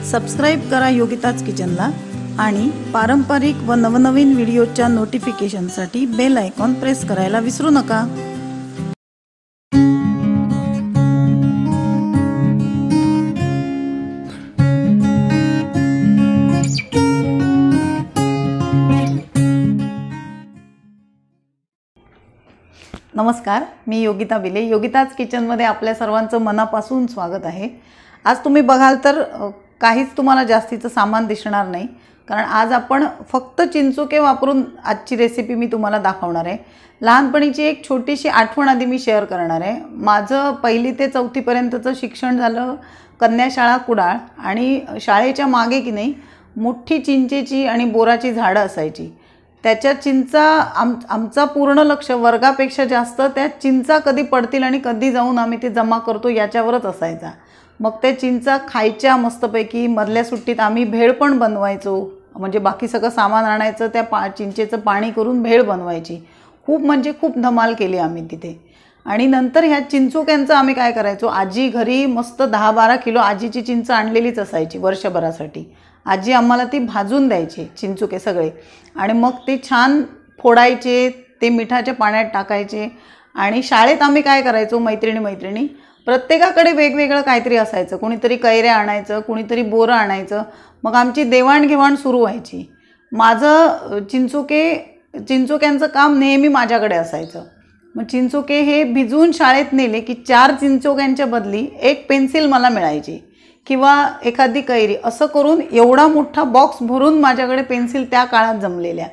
Subscribe करा योगिताच किचनला आणि पारंपरिक व नवनवीन व्हिडिओच्या नोटिफिकेशनसाठी बेल आयकॉन प्रेस करायला विसरू नका। नमस्कार, मी योगिता बिले। योगिताच किचनमध्ये आपल्या सर्वांचं मनापासून स्वागत आहे। आज तुम्ही बघाल तर काहीच तुम्हाला जास्तीचं सामान दिसणार नाही, कारण आज आपण फक्त चिंचोके वापरून आजची रेसिपी मी तुम्हाला दाखवणार आहे। लहानपणीची एक छोटीशी आठवण आधी मी शेअर करणार आहे। माझं 1ली ते 4थी पर्यंतचं शिक्षण झालं कन्या शाळा कुडाळ, आणि शाळेच्या मागे की नाही मोठी चिंचेची आणि बोराची झाडं असायची। त्याच्या चिंचा आमचा पूर्ण लक्ष वर्गापेक्षा जास्त त्या चिंचा कधी पडतील आणि कधी जाऊन आम्ही ते जमा करतो याच्यावरच असायचा। मग ते चिंचा खायच्या मस्तपैकी। मधल्या सुट्टीत आम्ही भेळ पण बनवायचो, म्हणजे बाकी सगळं सामान आणायचं, त्या चिंचेचं पाणी करून भेळ बनवायची। खूप म्हणजे खूप धमाल केली आम्ही तिथे। आणि नंतर ह्या चिंचोक्यांचं आम्ही काय करायचो, आजी घरी मस्त 10-12 किलो आजीची चिंच आणलेलीच असायची वर्षभरासाठी। आजी आम्हाला ती भाजून द्यायची चिंचोके सगळे, आणि मग ते छान फोडायचे, ते मिठाच्या पाण्यात टाकायचे। आणि शाळेत आम्ही काय करायचो, मैत्रिणी प्रत्येकाकडे वेगवेगळं काहीतरी असायचं। कोणीतरी कैऱ्या आणायचं, कोणीतरी बोरं आणायचं। मग आमची देवाणघेवाण सुरू व्हायची। माझं चिंचोक्यांचं काम नेहमी माझ्याकडे असायचं। मग चिंचोके हे भिजवून शाळेत नेले की 4 चिंचोक्यांच्या बदली 1 पेन्सिल मला मिळायची किंवा एखादी कैरी, असं करून एवढा मोठा बॉक्स भरून माझ्याकडे पेन्सिल त्या काळात जमलेल्या।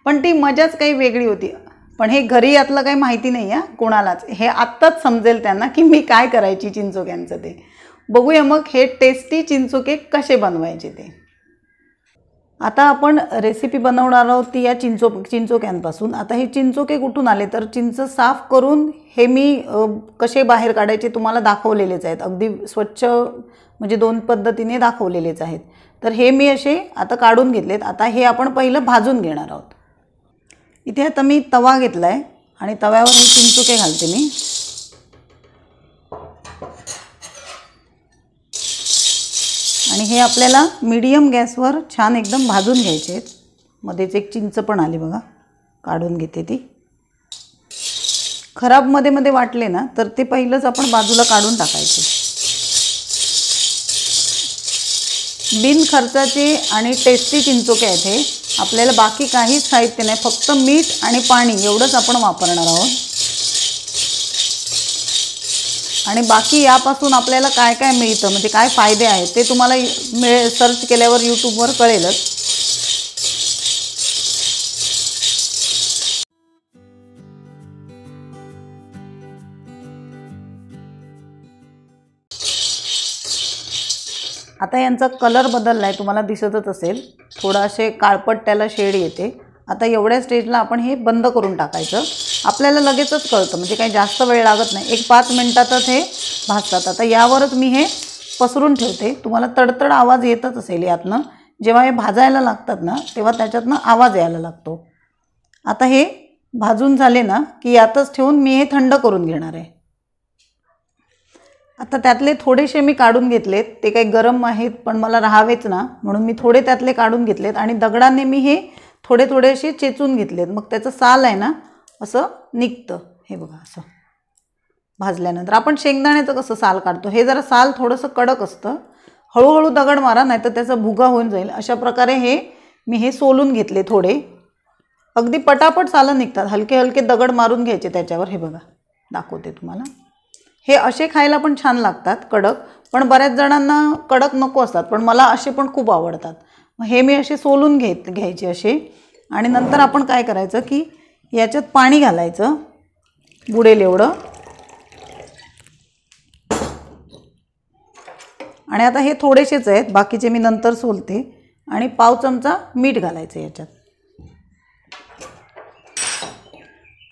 पण ती मजाच काही वेगळी होती। पण हे घरी यातलं काही माहिती नाही आहे कोणालाच। हे आत्ताच समजेल त्यांना की मी काय करायची चिंचोक्यांचं ते। बघूया मग हे टेस्टी चिंचोके कसे बनवायचे ते। आता आपण रेसिपी बनवणार आहोत ती या चिंचोक्यांपासून। आता हे चिंचोके कुठून आले, तर चिंच साफ करून हे मी कसे बाहेर काढायचे तुम्हाला दाखवलेलेच आहेत। अगदी स्वच्छ, म्हणजे 2 पद्धतीने दाखवलेलेच आहेत। तर हे मी असे आता काढून घेतलेत। आता हे आपण पहिलं भाजून घेणार आहोत। इथे आता मी तवा घेतला आहे आणि तव्यावर हे चिंचोके घालते मी। आणि हे आपल्याला मीडियम गॅसवर छान एकदम भाजून घ्यायचे आहेत। मध्येच एक चिंच पण आली बघा, काढून घेते ती। खराब मध्ये वाटले ना तर ते पहिलंच आपण बाजूला काढून टाकायचे। बिन खर्चाचे आणि टेस्टी चिंचोके आहेत हे। आपल्याला बाकी काहीच साहित्य नाही, फक्त मीठ आणि पाणी एवढंच आपण वापरणार आहोत। आणि बाकी यापासून आपल्याला काय काय मिळतं, म्हणजे काय फायदे आहेत ते तुम्हाला सर्च केल्यावर यूट्यूबवर कळेलच। आता यांचा कलर बदलला आहे, तुम्हाला दिसतच असेल। थोडा असे काळपट त्याला शेड येते। आता एवढ्या स्टेजला आपण हे बंद करून टाकायचं। आपल्याला लगेचच कळतं, म्हणजे काही जास्त वेळ लागत नाही, 1-5 मिनिटातच हे भाजतात। आता यावरच मी हे पसरून ठेवते। तुम्हाला तडतड आवाज येतच असेल यातनं। जेव्हा हे भाजायला लागतात ना तेव्हा त्याच्यातनं आवाज यायला लागतो। आता हे भाजून झाले ना की यातच ठेवून मी हे थंड करून घेणार आहे। आता त्यातले थोडेसे मी काढून घेतलेत, ते काही गरम आहेत पण मला राहावेच ना, म्हणून मी थोडे त्यातले काढून घेतलेत आणि दगडाने मी हे थोडे असे चेचून घेतलेत। मग त्याचं साल आहे ना असं निघतं, हे बघा असं भाजल्यानंतर। आपण शेंगदाण्याचं कसं साल काढतो, हे जरा साल थोडंसं कडक असतं। हळूहळू दगड मारा, नाही तर त्याचा भुगा होऊन जाईल। अशा प्रकारे मी सोलून घेतले थोडे। अगदी पटापट सालं निघतात, हलके हलके दगड मारून घ्यायचे त्याच्यावर। हे बघा दाखवते तुम्हाला। हे असे खायला पण छान लागतात कडक, पण बऱ्याच जणांना कडक नको असतात, पण मला असे पण खूप आवडतात। मग हे मी असे सोलून घ्यायचे असे। आणि नंतर आपण काय करायचं की याच्यात पाणी घालायचं बुडेल एवढं। आणि आता हे थोडेसेच आहेत, बाकीचे मी नंतर सोलते। आणि पाव चमचा मीठ घालायचं याच्यात।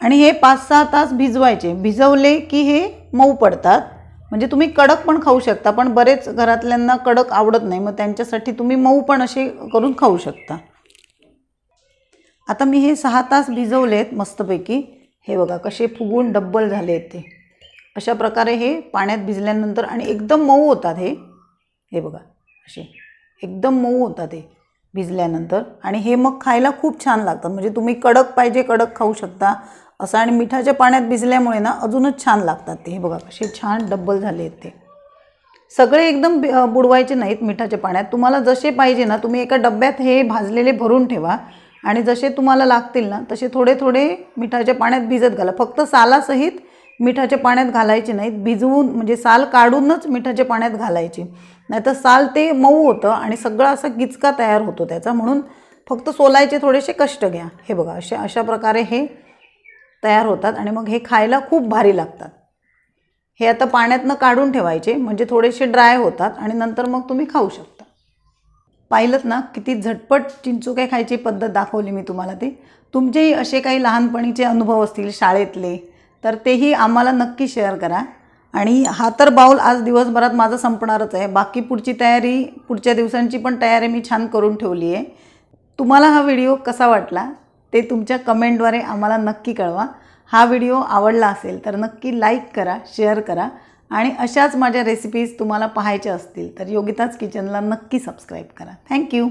आणि हे 5-6 तास भिजवायचे। भिजवले की हे मऊ पडतात, म्हणजे तुम्ही कडक पण खाऊ शकता, पण बरेच घरातल्यांना कडक आवडत नाही, मग त्यांच्यासाठी तुम्ही मऊ पण असे करून खाऊ शकता। आता मी हे 6 तास भिजवलेत मस्तपैकी। हे बघा कसे फुगून डब्बल झाले आहेत ते। अशा प्रकारे हे पाण्यात भिजल्यानंतर आणि एकदम मऊ होतात हे बघा असे। एकदम मऊ होतात ते भिजल्यानंतर आणि हे मग खायला खूप छान लागतात. म्हणजे तुम्ही कडक पाहिजे कडक खाऊ शकता असं आणि मिठाच्या पाण्यात भिजल्यामुळे ना अजूनच छान लागतात ते. हे बघा कसे छान डब्बल झाले आहेत ते. सगळे एकदम बुडवायचे नाहीत मिठाच्या पाण्यात. तुम्हाला जसे पाहिजे ना तुम्ही एका डब्यात हे भाजलेले भरून ठेवा आणि जसे तुम्हाला लागतील ना तसे थोडे थोडे मिठाच्या पाण्यात भिजत घाला. फक्त सालासहित मिठाच्या पाण्यात घालायचे नाहीत. भिजवून म्हणजे साल काढूनच मिठाच्या पाण्यात घालायचे. नाहीतर साल ते मऊ होतं आणि सगळं असं गिचका तयार होतो त्याचा. म्हणून फक्त सोलायचे थोडेसे कष्ट घ्या. हे बघा अशा प्रकारे हे तयार होतात आणि मग हे खायला खूप भारी लागतात. हे आता पाण्यातनं काढून ठेवायचे म्हणजे थोडेसे ड्राय होतात आणि नंतर मग तुम्ही खाऊ शकता. पाहिलंत ना किती झटपट चिंचोके खायची पद्धत दाखवली मी तुम्हाला. ते तुमचेही असे काही लहानपणीचे अनुभव असतील शाळेतले तर तेही आम्हाला नक्की शेअर करा. आणि हा तर बाउल आज दिवसभरात माझं संपणारच आहे. बाकी पुढची तयारी पुढच्या दिवसांची पण तयारी मी छान करून ठेवली आहे. तुम्हाला हा व्हिडिओ कसा वाटला ते तुमच्या कमेंटद्वारे आम्हाला नक्की कळवा. हा व्हिडिओ आवडला असेल तर नक्की लाईक करा, शेअर करा आणि अशाच माझ्या रेसिपीज तुम्हाला पाहायच्या असतील तर योगिताज किचनला नक्की सबस्क्राईब करा. थँक्यू.